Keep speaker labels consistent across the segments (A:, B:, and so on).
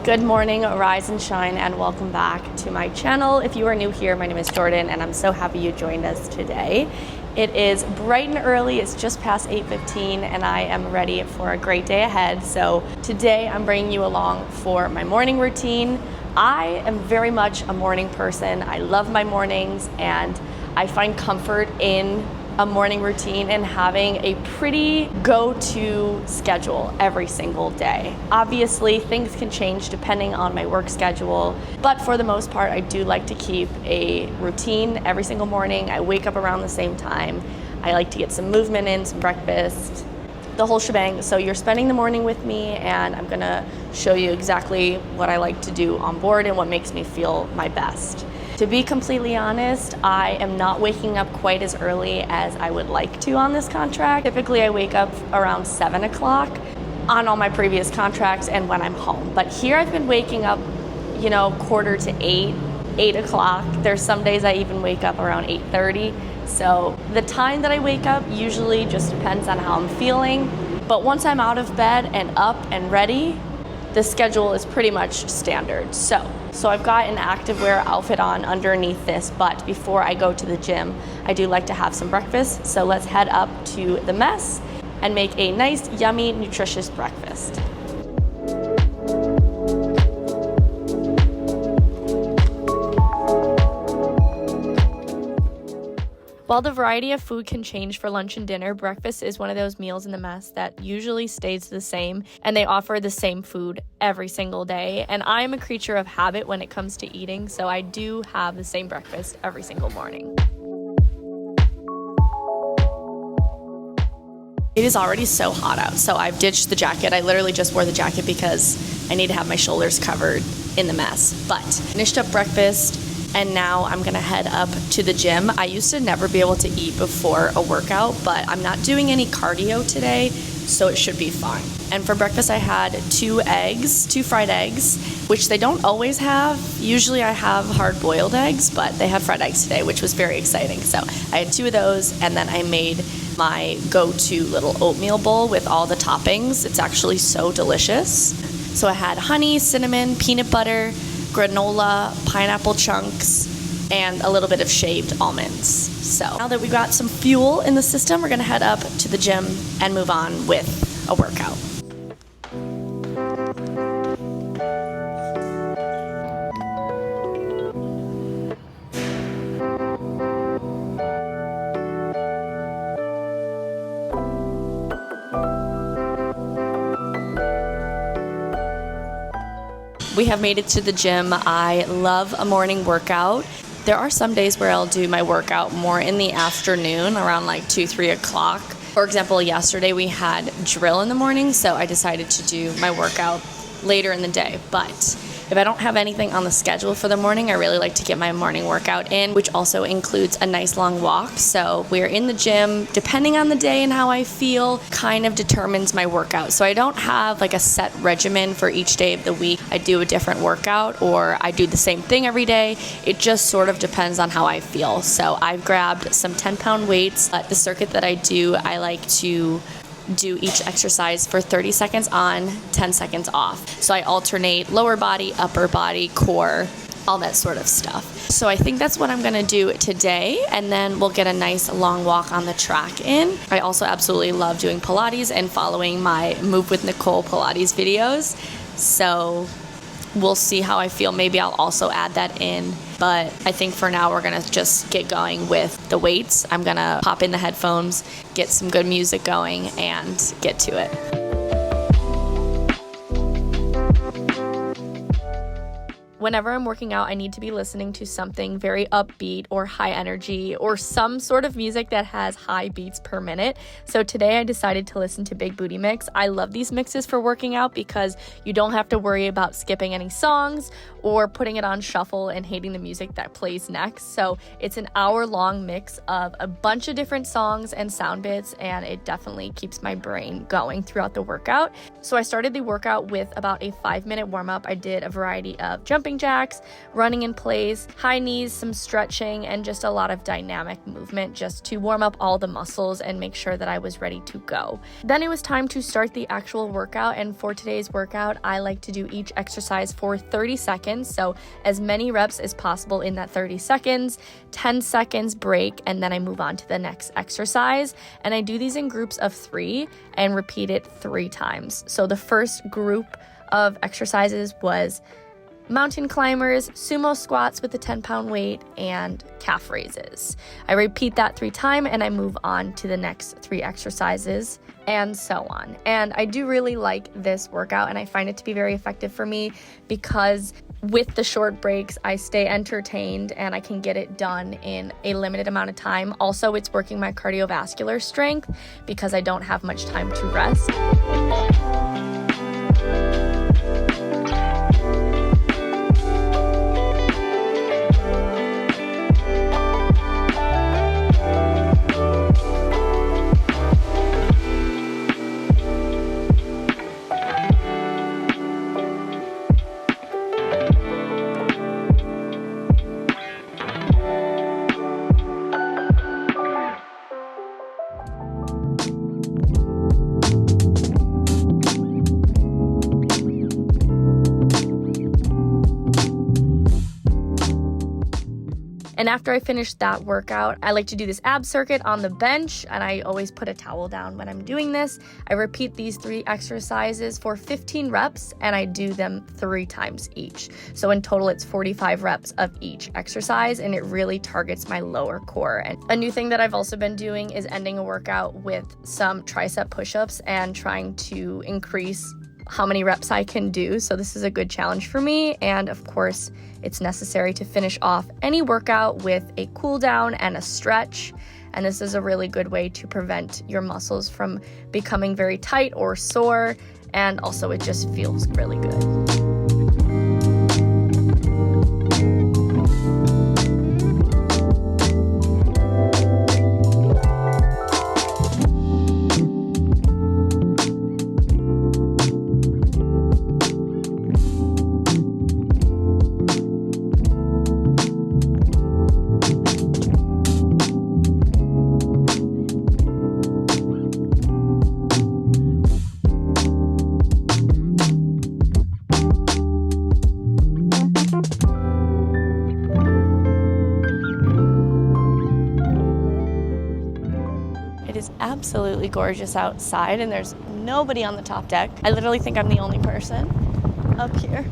A: Good morning, rise and shine, and welcome back to my channel. If you are new here, my name is Jordan, and I'm so happy you joined us today. It is bright and early, it's just past 8:15, and I am ready for a great day ahead. So today I'm bringing you along for my morning routine. I am very much a morning person. I love my mornings, and I find comfort in a morning routine and having a pretty go-to schedule every single day. Obviously, things can change depending on my work schedule, but for the most part, I do like to keep a routine every single morning. I wake up around the same time. I like to get some movement in, some breakfast, the whole shebang. So you're spending the morning with me, and I'm gonna show you exactly what I like to do on board and what makes me feel my best. To be completely honest, I am not waking up quite as early as I would like to on this contract. Typically, I wake up around 7 o'clock on all my previous contracts and when I'm home. But here I've been waking up, quarter to 8 o'clock. There's some days I even wake up around 8:30. So the time that I wake up usually just depends on how I'm feeling. But once I'm out of bed and up and ready, the schedule is pretty much standard. So I've got an activewear outfit on underneath this, but before I go to the gym, I do like to have some breakfast. So let's head up to the mess and make a nice, yummy, nutritious breakfast. While the variety of food can change for lunch and dinner, breakfast is one of those meals in the mess that usually stays the same, and they offer the same food every single day. And I am a creature of habit when it comes to eating, so I do have the same breakfast every single morning. It is already so hot out, so I've ditched the jacket. I literally just wore the jacket because I need to have my shoulders covered in the mess. But finished up breakfast, and now I'm gonna head up to the gym. I used to never be able to eat before a workout, but I'm not doing any cardio today, so it should be fine. And for breakfast, I had two fried eggs, which they don't always have. Usually I have hard-boiled eggs, but they had fried eggs today, which was very exciting. So I had two of those, and then I made my go-to little oatmeal bowl with all the toppings. It's actually so delicious. So I had honey, cinnamon, peanut butter, granola, pineapple chunks, and a little bit of shaved almonds. So now that we got some fuel in the system, we're gonna head up to the gym and move on with a workout. We have made it to the gym. I love a morning workout. There are some days where I'll do my workout more in the afternoon, around like 2-3 o'clock. For example, yesterday we had drill in the morning, so I decided to do my workout later in the day. But if I don't have anything on the schedule for the morning, I really like to get my morning workout in, which also includes a nice long walk. So we're in the gym, depending on the day and how I feel, kind of determines my workout. So I don't have like a set regimen for each day of the week. I do a different workout, or I do the same thing every day. It just sort of depends on how I feel. So I've grabbed some 10-pound weights. The circuit that I do, I like to do each exercise for 30 seconds on, 10 seconds off. So I alternate lower body, upper body, core, all that sort of stuff. So I think that's what I'm gonna do today, and then we'll get a nice long walk on the track in. I also absolutely love doing Pilates and following my Move with Nicole Pilates videos. So we'll see how I feel. Maybe I'll also add that in. But I think for now, we're gonna just get going with the weights. I'm gonna pop in the headphones, get some good music going, and get to it. Whenever I'm working out, I need to be listening to something very upbeat or high energy, or some sort of music that has high beats per minute. So today I decided to listen to Big Booty Mix. I love these mixes for working out because you don't have to worry about skipping any songs or putting it on shuffle and hating the music that plays next. So it's an hour-long mix of a bunch of different songs and sound bits, and it definitely keeps my brain going throughout the workout. So I started the workout with about a 5-minute warm-up. I did a variety of jumping jumping jacks, running in place, high knees, some stretching, and just a lot of dynamic movement just to warm up all the muscles and make sure that I was ready to go. Then it was time to start the actual workout, and for today's workout, I like to do each exercise for 30 seconds, so as many reps as possible in that 30 seconds, 10 seconds break, and then I move on to the next exercise. And I do these in groups of 3 and repeat it 3 times. So the first group of exercises was mountain climbers, sumo squats with a 10-pound weight, and calf raises. I repeat that 3 times and I move on to the next 3 exercises, and so on. And I do really like this workout, and I find it to be very effective for me because with the short breaks, I stay entertained and I can get it done in a limited amount of time. Also, it's working my cardiovascular strength because I don't have much time to rest. And after I finish that workout, I like to do this ab circuit on the bench, and I always put a towel down when I'm doing this. I repeat these 3 exercises for 15 reps, and I do them 3 times each. So in total, it's 45 reps of each exercise, and it really targets my lower core. And a new thing that I've also been doing is ending a workout with some tricep push-ups and trying to increase how many reps I can do. So this is a good challenge for me. And of course, it's necessary to finish off any workout with a cool down and a stretch. And this is a really good way to prevent your muscles from becoming very tight or sore. And also it just feels really good. Absolutely gorgeous outside, and there's nobody on the top deck. I literally think I'm the only person up here.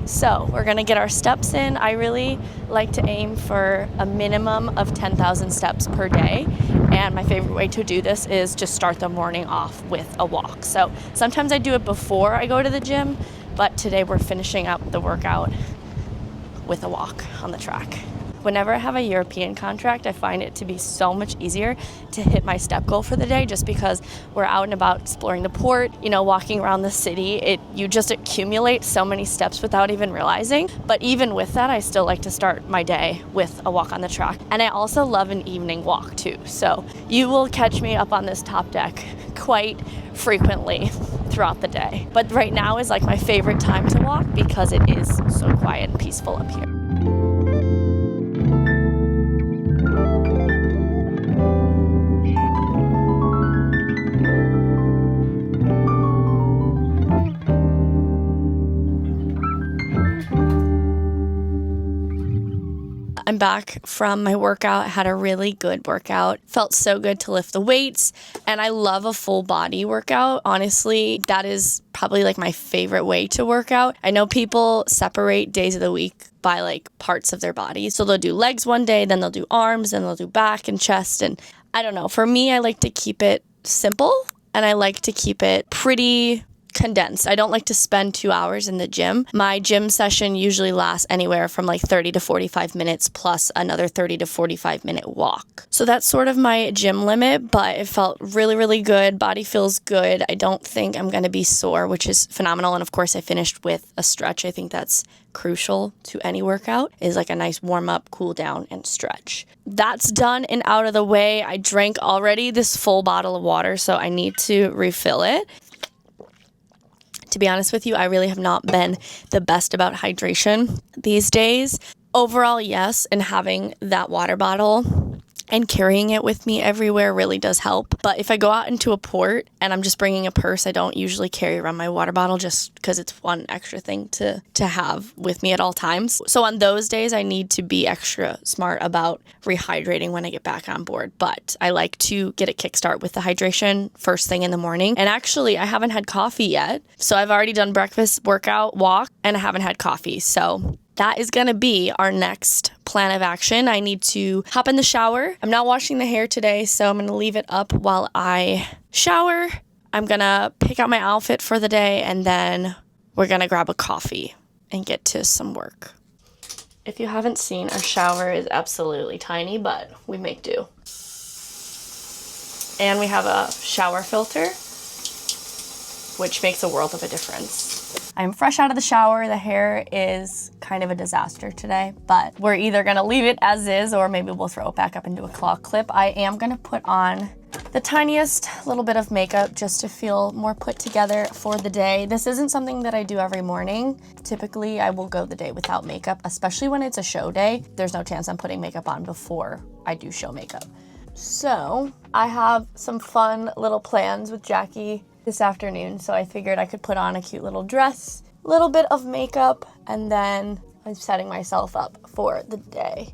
A: So we're gonna get our steps in. I really like to aim for a minimum of 10,000 steps per day, and my favorite way to do this is just start the morning off with a walk. So sometimes I do it before I go to the gym, but today we're finishing up the workout with a walk on the track. Whenever I have a European contract, I find it to be so much easier to hit my step goal for the day just because we're out and about exploring the port, walking around the city. You just accumulate so many steps without even realizing. But even with that, I still like to start my day with a walk on the track. And I also love an evening walk too. So you will catch me up on this top deck quite frequently throughout the day. But right now is like my favorite time to walk because it is so quiet and peaceful up here. I'm back from my workout. I had a really good workout. Felt so good to lift the weights, and I love a full body workout. Honestly, that is probably like my favorite way to work out. I know people separate days of the week by like parts of their body. So they'll do legs one day, then they'll do arms, then they'll do back and chest. And I don't know. For me, I like to keep it simple, and I like to keep it pretty condensed. I don't like to spend 2 hours in the gym. My gym session usually lasts anywhere from like 30 to 45 minutes plus another 30 to 45 minute walk. So that's sort of my gym limit, but it felt really, really good. Body feels good. I don't think I'm going to be sore, which is phenomenal. And of course, I finished with a stretch. I think that's crucial to any workout, is like a nice warm up, cool down, and stretch. That's done and out of the way. I drank already this full bottle of water, so I need to refill it. To be honest with you, I really have not been the best about hydration these days. Overall, yes, and having that water bottle and carrying it with me everywhere really does help. But if I go out into a port and I'm just bringing a purse, I don't usually carry around my water bottle just because it's one extra thing to have with me at all times. So on those days, I need to be extra smart about rehydrating when I get back on board. But I like to get a kickstart with the hydration first thing in the morning. And actually, I haven't had coffee yet. So I've already done breakfast, workout, walk, and I haven't had coffee. So that is going to be our next plan of action. I need to hop in the shower. I'm not washing the hair today, so I'm going to leave it up while I shower. I'm going to pick out my outfit for the day, and then we're going to grab a coffee and get to some work. If you haven't seen, our shower is absolutely tiny, but we make do. And we have a shower filter, which makes a world of a difference. I'm fresh out of the shower. The hair is kind of a disaster today, but we're either gonna leave it as is or maybe we'll throw it back up into a claw clip. I am gonna put on the tiniest little bit of makeup just to feel more put together for the day. This isn't something that I do every morning. Typically, I will go the day without makeup, especially when it's a show day. There's no chance I'm putting makeup on before I do show makeup. So I have some fun little plans with Jackie this afternoon, so I figured I could put on a cute little dress, a little bit of makeup, and then I'm setting myself up for the day.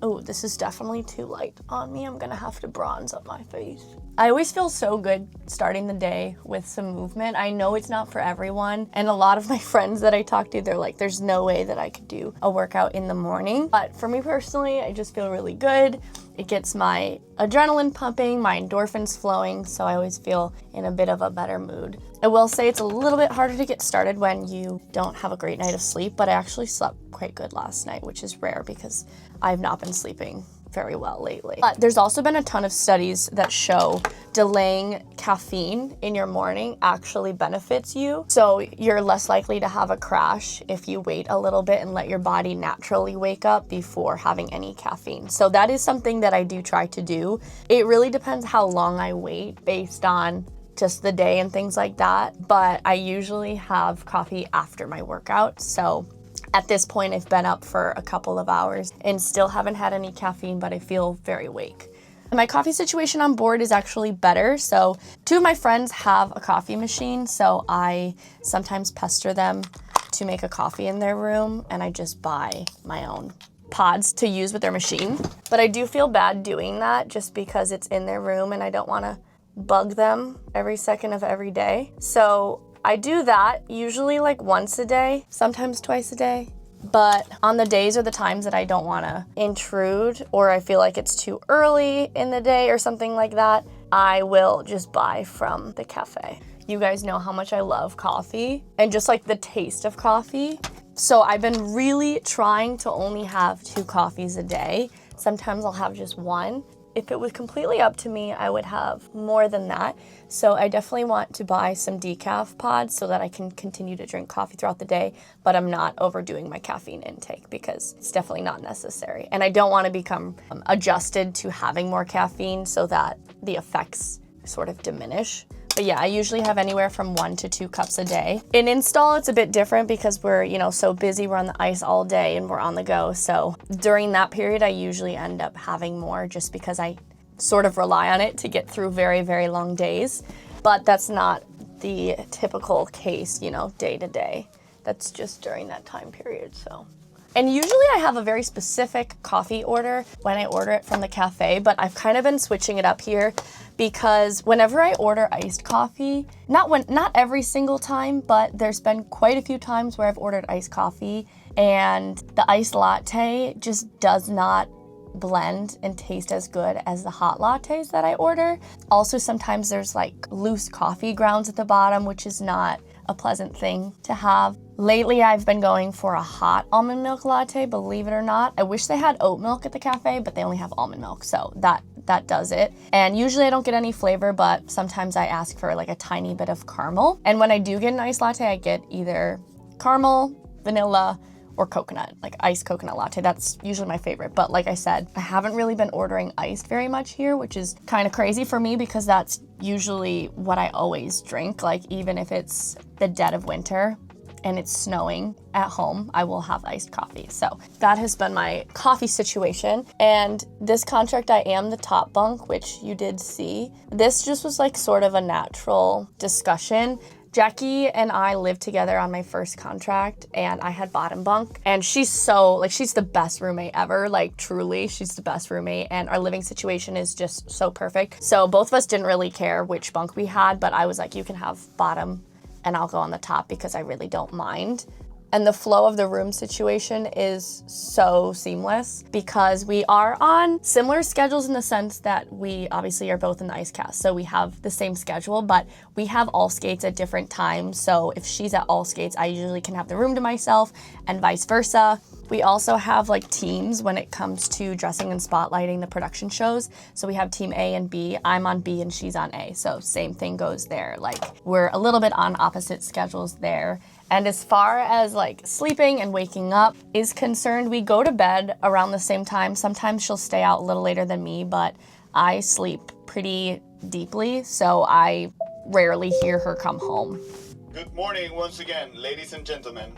A: Oh, this is definitely too light on me. I'm gonna have to bronze up my face. I always feel so good starting the day with some movement. I know it's not for everyone, and a lot of my friends that I talk to, they're like, there's no way that I could do a workout in the morning. But for me personally, I just feel really good. It gets my adrenaline pumping, my endorphins flowing, so I always feel in a bit of a better mood. I will say it's a little bit harder to get started when you don't have a great night of sleep, but I actually slept quite good last night, which is rare because I've not been sleeping very well lately. But there's also been a ton of studies that show delaying caffeine in your morning actually benefits you. So you're less likely to have a crash if you wait a little bit and let your body naturally wake up before having any caffeine. So that is something that I do try to do. It really depends how long I wait based on just the day and things like that. But I usually have coffee after my workout. So at this point, I've been up for a couple of hours and still haven't had any caffeine, but I feel very awake. My coffee situation on board is actually better. So 2 of my friends have a coffee machine, so I sometimes pester them to make a coffee in their room, and I just buy my own pods to use with their machine. But I do feel bad doing that just because it's in their room and I don't want to bug them every second of every day. So I do that usually like once a day, sometimes twice a day. But on the days or the times that I don't want to intrude or I feel like it's too early in the day or something like that, I will just buy from the cafe. You guys know how much I love coffee and just like the taste of coffee. So I've been really trying to only have 2 coffees a day. Sometimes I'll have just 1. If it was completely up to me, I would have more than that. So I definitely want to buy some decaf pods so that I can continue to drink coffee throughout the day, but I'm not overdoing my caffeine intake because it's definitely not necessary. And I don't want to become adjusted to having more caffeine so that the effects sort of diminish. But yeah, I usually have anywhere from 1 to 2 cups a day. In install, it's a bit different because we're, so busy. We're on the ice all day and we're on the go. So during that period, I usually end up having more just because I sort of rely on it to get through very, very long days. But that's not the typical case, day to day. That's just during that time period, so. And usually I have a very specific coffee order when I order it from the cafe, but I've kind of been switching it up here because whenever I order iced coffee, not every single time, but there's been quite a few times where I've ordered iced coffee and the iced latte just does not blend and taste as good as the hot lattes that I order. Also, sometimes there's like loose coffee grounds at the bottom, which is not a pleasant thing to have. Lately, I've been going for a hot almond milk latte, believe it or not. I wish they had oat milk at the cafe, but they only have almond milk, so that does it. And usually I don't get any flavor, but sometimes I ask for like a tiny bit of caramel. And when I do get an iced latte, I get either caramel, vanilla, or coconut, like iced coconut latte. That's usually my favorite. But like I said, I haven't really been ordering iced very much here, which is kind of crazy for me because that's usually what I always drink. Like even if it's the dead of winter and it's snowing at home, I will have iced coffee. So that has been my coffee situation. And this contract, I am the top bunk, which you did see. This just was like sort of a natural discussion. Jackie and I lived together on my first contract, and I had bottom bunk, and she's the best roommate ever. Like truly, she's the best roommate, and our living situation is just so perfect. So both of us didn't really care which bunk we had, but I was like, you can have bottom and I'll go on the top because I really don't mind. And the flow of the room situation is so seamless because we are on similar schedules in the sense that we obviously are both in the ice cast. So we have the same schedule, but we have all skates at different times. So if she's at all skates, I usually can have the room to myself and vice versa. We also have like teams when it comes to dressing and spotlighting the production shows. So we have team A and B. I'm on B and she's on A. So same thing goes there. Like we're a little bit on opposite schedules there. And as far as like sleeping and waking up is concerned, we go to bed around the same time. Sometimes she'll stay out a little later than me, but I sleep pretty deeply, so I rarely hear her come home.
B: Good morning once again, ladies and gentlemen.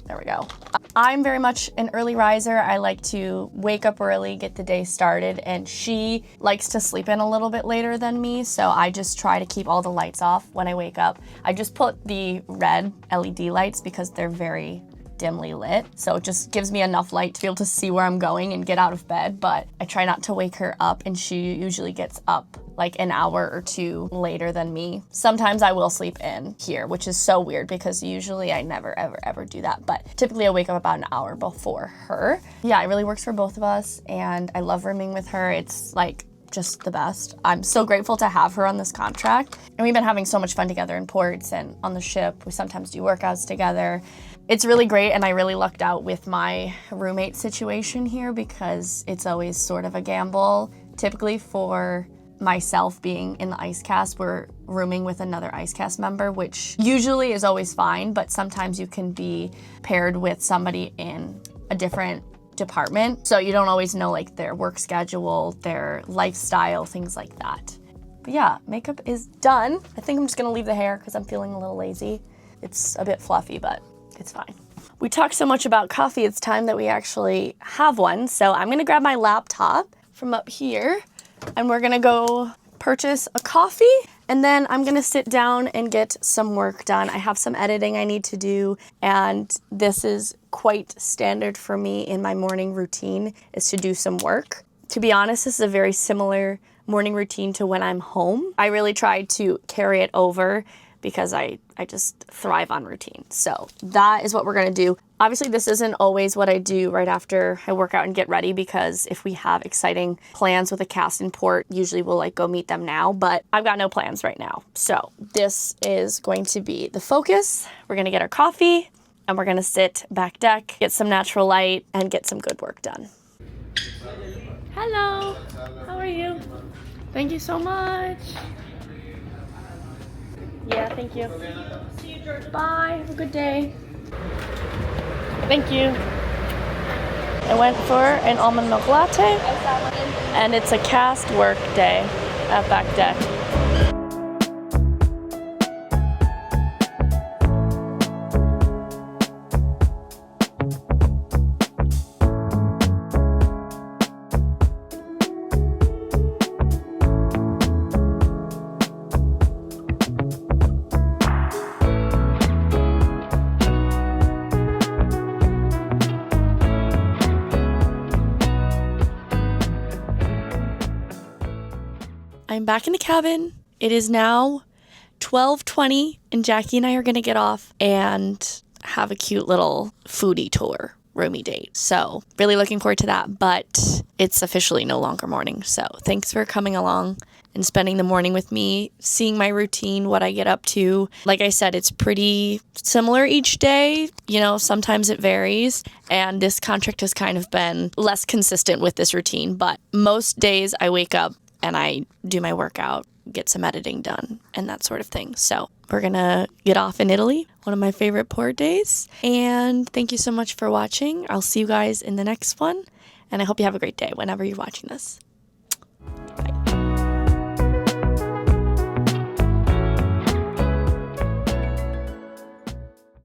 A: There we go. I'm very much an early riser. I like to wake up early, get the day started, and she likes to sleep in a little bit later than me, so I just try to keep all the lights off when I wake up. I just put the red LED lights because they're very dimly lit, so it just gives me enough light to be able to see where I'm going and get out of bed, but I try not to wake her up, and she usually gets up like an hour or two later than me. Sometimes I will sleep in here, which is so weird because usually I never, ever do that. But typically I wake up about an hour before her. Yeah, it really works for both of us, and I love rooming with her. It's like just the best. I'm so grateful to have her on this contract. And we've been having so much fun together in ports and on the ship. We sometimes do workouts together. It's really great, and I really lucked out with my roommate situation here because it's always sort of a gamble. Typically for myself being in the ice cast, we're rooming with another ice cast member, which usually is always fine, but sometimes you can be paired with somebody in a different department, so you don't always know like their work schedule, their lifestyle, things like that. But yeah, makeup is done. I think I'm just gonna leave the hair because I'm feeling a little lazy. It's a bit fluffy, but it's fine. We talked so much about coffee, it's time that we actually have one. So I'm gonna grab my laptop from up here and we're gonna go purchase a coffee, and then I'm gonna sit down and get some work done. I have some editing I need to do, and this is quite standard for me in my morning routine, is to do some work. To be honest, this is a very similar morning routine to when I'm home. I really try to carry it over because I just thrive on routine. So that is what we're gonna do. Obviously, this isn't always what I do right after I work out and get ready, because if we have exciting plans with a cast in port, usually we'll like go meet them now, but I've got no plans right now. So this is going to be the focus. We're gonna get our coffee and we're gonna sit back deck, get some natural light, and get some good work done. Hello, how are you? Thank you so much. Yeah, thank you. See you, George. Bye. Have a good day. Thank you. I went for an almond milk latte, and it's a cast work day at back deck. I'm back in the cabin. It is now 12:20, and Jackie and I are gonna get off and have a cute little foodie tour, roomy date. So really looking forward to that, but it's officially no longer morning. So thanks for coming along and spending the morning with me, seeing my routine, what I get up to. Like I said, it's pretty similar each day. You know, sometimes it varies, and this contract has kind of been less consistent with this routine, but most days I wake up and I do my workout, get some editing done, and that sort of thing. So we're gonna get off in Italy, one of my favorite port days. And thank you so much for watching. I'll see you guys in the next one, and I hope you have a great day whenever you're watching this.